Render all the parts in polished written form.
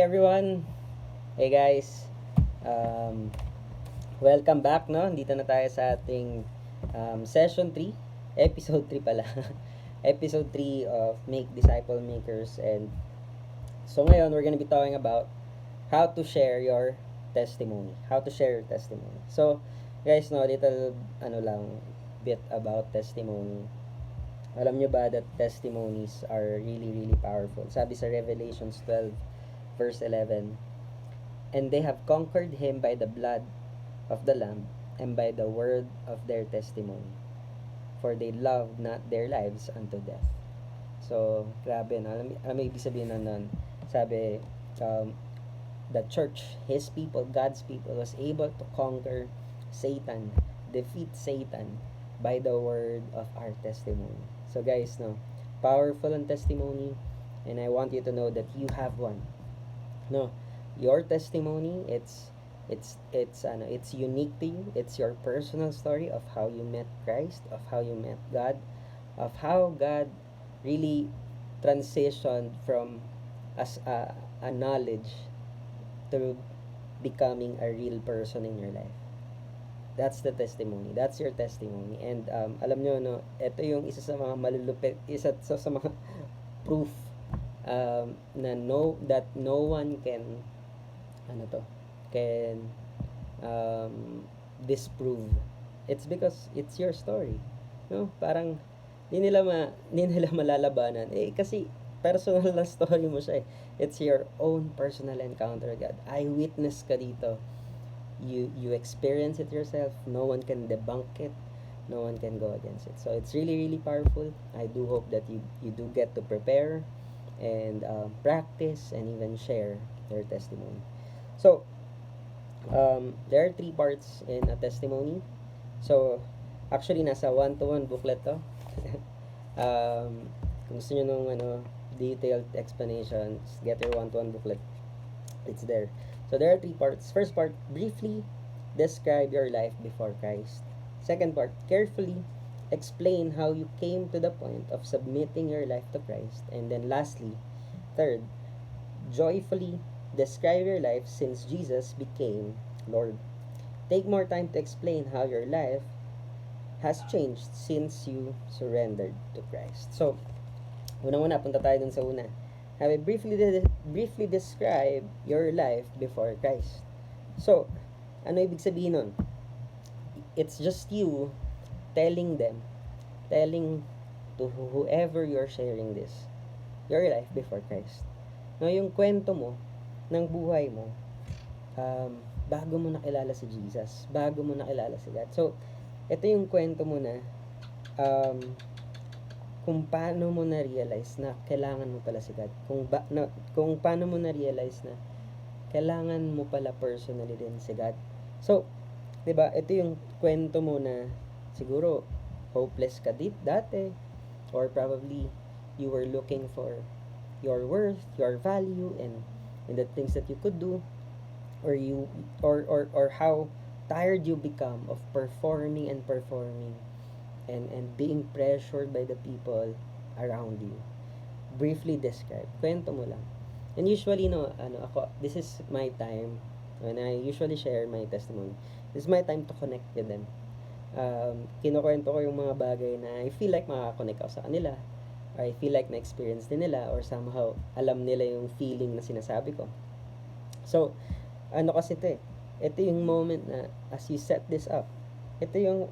everyone. Hey guys. Um, Welcome back, no? Dito na tayo sa ating session 3, episode 3 pala. Episode 3 of Make Disciple Makers, and so ngayon we're gonna be talking about how to share your testimony. How to share your testimony. So, guys, no, little bit about testimony. Alam nyo ba that testimonies are really, really powerful? Sabi sa Revelations 12, verse 11, and they have conquered him by the blood of the Lamb and by the word of their testimony. For they loved not their lives unto death. So, grabe na. Alam mo ibig sabihin nun? Sabi, the church, His people, God's people, was able to conquer Satan, defeat Satan by the word of our testimony. So guys, no, powerful ang testimony, and I want you to know that you have one. No, your testimony, it's unique to you. It's your personal story of how you met Christ, of how you met God, of how God really transitioned from a knowledge to becoming a real person in your life. That's the testimony. That's your testimony. And alam nyo, no, ito yung isa sa mga malulupit, isa sa mga proof that no one can disprove. It's because it's your story. No? Parang di nila malalabanan. Kasi personal na story mo siya. It's your own personal encounter with God. Eyewitness ka dito. You experience it yourself. No one can debunk it. No one can go against it. So it's really, really powerful. I do hope that you do get to prepare and practice and even share your testimony. So there are 3 parts in a testimony. So actually nasa 1-to-1 booklet to. Kung gusto nyo nung detailed explanations, get your 1-to-1 booklet. It's there. So there are 3 parts. First part, briefly describe your life before Christ. Second part, carefully explain how you came to the point of submitting your life to Christ. And then lastly, third, joyfully describe your life since Jesus became Lord. Take more time to explain how your life has changed since you surrendered to Christ. So, unang-una, punta tayo dun sa una. Have a briefly describe your life before Christ. So, ano ibig sabihin nun? It's just you telling to whoever you're sharing this, your life before Christ. No, yung kwento mo ng buhay mo, bago mo nakilala si Jesus, bago mo nakilala si God. So, ito yung kwento mo na kung paano mo na-realize na kailangan mo pala si God. Kung paano mo na-realize na kailangan mo pala personally din si God. So, 'di ba? Ito yung kwento mo na siguro hopeless ka dati, or probably you were looking for your worth, your value, and the things that you could do, or how tired you become of performing and being pressured by the people around you. Briefly describe. Kwento mo lang. And usually, this is my time when I usually share my testimony. This is my time to connect with them. Kinukwento ko yung mga bagay na I feel like makaka-connect ako sa kanila. Or I feel like na-experience din nila, or somehow alam nila yung feeling na sinasabi ko. So, kasi ito yung moment na as you set this up, ito yung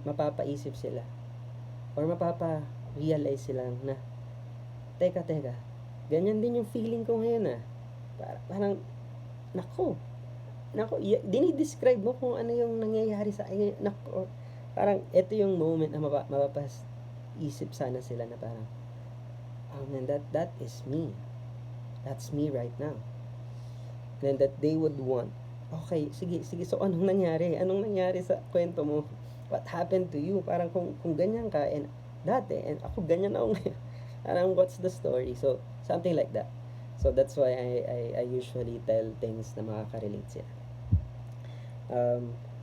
mapapaisip sila or mapapa-realize sila na teka, ganyan din yung feeling ko ngayon parang nako, dinidescribe mo kung ano yung nangyayari sa akin. Nako, parang ito yung moment na mapapaisip sana sila na parang oh man, that is me, that's me right now. And that they would want, okay, sige, so anong nangyari sa kwento mo? What happened to you? Parang kung ganyan ka and dati, and ako ganyan ako ngayon, parang what's the story? So something like that. So that's why I usually tell things na makaka-relate sila.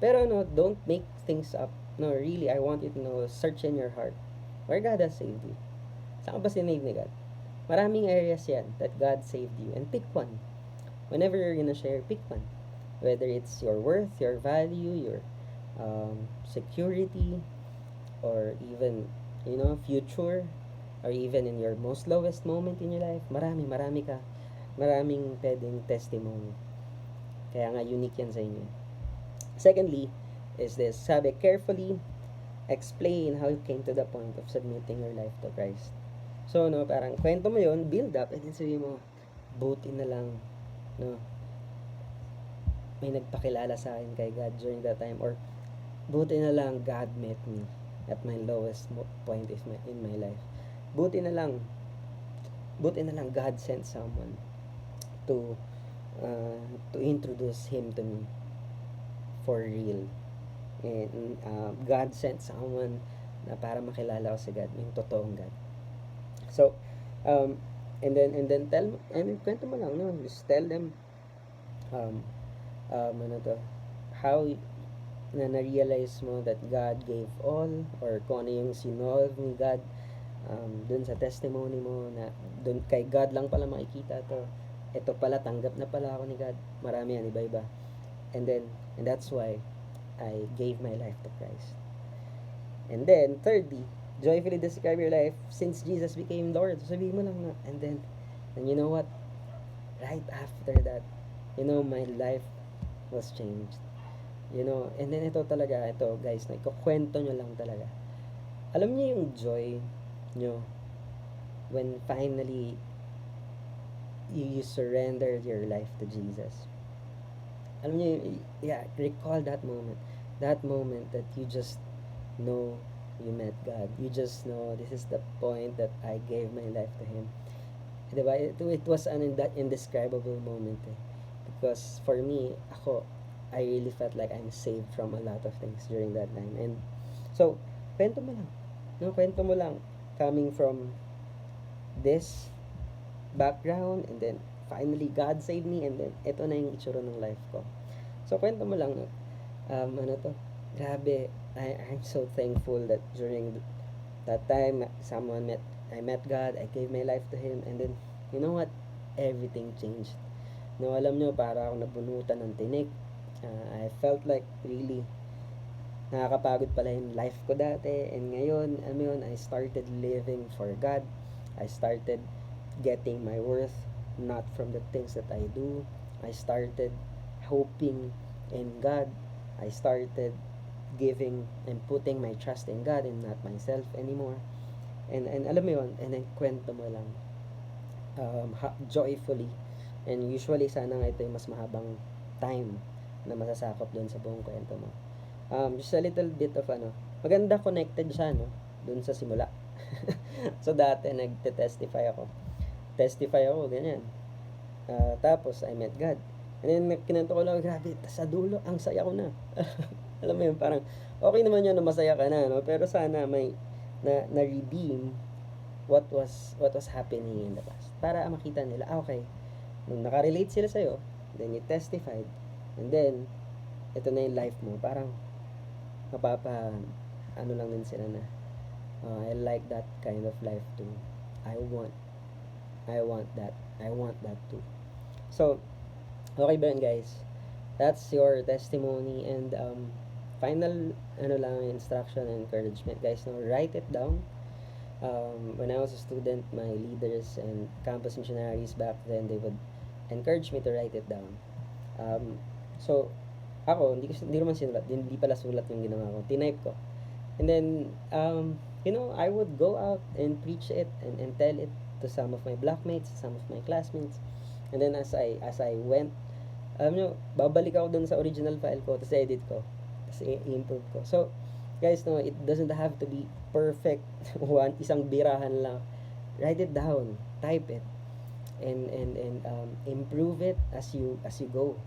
Pero don't make things up. No, really, I want you to know, search in your heart where God has saved you. Saan ka ba sinave ni God? Maraming areas yan that God saved you. And pick one. Whenever you're gonna share, pick one. Whether it's your worth, your value, your security, or even, future, or even in your most lowest moment in your life, maraming pwedeng testimony. Kaya nga unique yan sa inyo. Secondly, is this, sabi, carefully explain how you came to the point of submitting your life to Christ. So, parang kwento mo yun, build up, and then sabi mo, buti na lang, may nagpakilala sa akin kay God during that time, or buti na lang God met me at my lowest point in my life. Buti na lang God sent someone to introduce Him to me for real. And God sent someone na para makilala ko si God, yung totoong God. So, and then kwento mo lang, just tell them, how na-realize mo that God gave all, or kung ano yung sinolve ni God dun sa testimony mo, na dun kay God lang pala makikita to, ito pala, tanggap na pala ako ni God. Marami yan, iba-iba. And that's why I gave my life to Christ. And then, thirdly, joyfully describe your life since Jesus became Lord. So, sabihin mo lang na, and you know what? Right after that, my life was changed. And then ito guys, na ikukwento nyo lang talaga. Alam niyo yung joy nyo when finally you surrendered your life to Jesus. Alam niyo, recall that moment. That moment that you just know you met God. You just know this is the point that I gave my life to Him. Diba? It was an indescribable moment. Because for me, I really felt like I'm saved from a lot of things during that time. And so, kwento mo lang. Kwento mo lang. Coming from this background, and then finally God saved me, and then ito na yung itsura ng life ko. So, kwento mo lang, grabe, I'm so thankful that during that time, I met God, I gave my life to Him, and then, you know what? Everything changed. Alam nyo, para ako nabunutan ng tinik. I felt like really nakakapagod pala yung life ko dati, and ngayon, I started living for God. I started getting my worth not from the things that I do. I started hoping in God. I started giving and putting my trust in God and not myself anymore. And alam mo yun, and then kwento mo lang joyfully. And usually, sana nga ito yung mas mahabang time na masasakop doon sa buong kwento mo. Just a little bit of maganda connected siya, doon sa simula. So, dati, nagte-testify ako, ganyan. Tapos, I met God. And then, kinento ko lang, grabe, sa dulo, ang saya ko na. Alam mo yun, parang, okay naman yun na masaya ka na, pero sana may, na-redeem what was happening in the past. Para makita nila, okay, nung nakarelate sila sa'yo, then you testified, and then, ito na yung life mo, parang, lang din sila na, I like that kind of life too. I want that too. So, okay ba yun, guys? That's your testimony, and final instruction and encouragement, guys. Write it down. When I was a student, my leaders and campus missionaries back then, they would encourage me to write it down. So, ako, hindi naman sinulat, hindi pala sulat yung ginawa ko, tinype ko. And then, I would go out and preach it and tell it to some of my blockmates, some of my classmates. And then as I went, babalik ako dun sa original file ko, tapos edit ko, tapos i-improve ko. So, guys, it doesn't have to be perfect, isang birahan lang. Write it down, type it, and improve it as you go.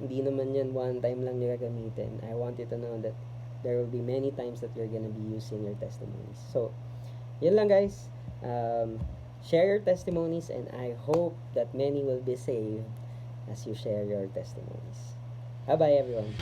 Hindi naman yan one time lang nyo gagamitin. I want you to know that there will be many times that you're gonna be using your testimonies. So, yun lang, guys. Share your testimonies, and I hope that many will be saved as you share your testimonies. Bye-bye, everyone.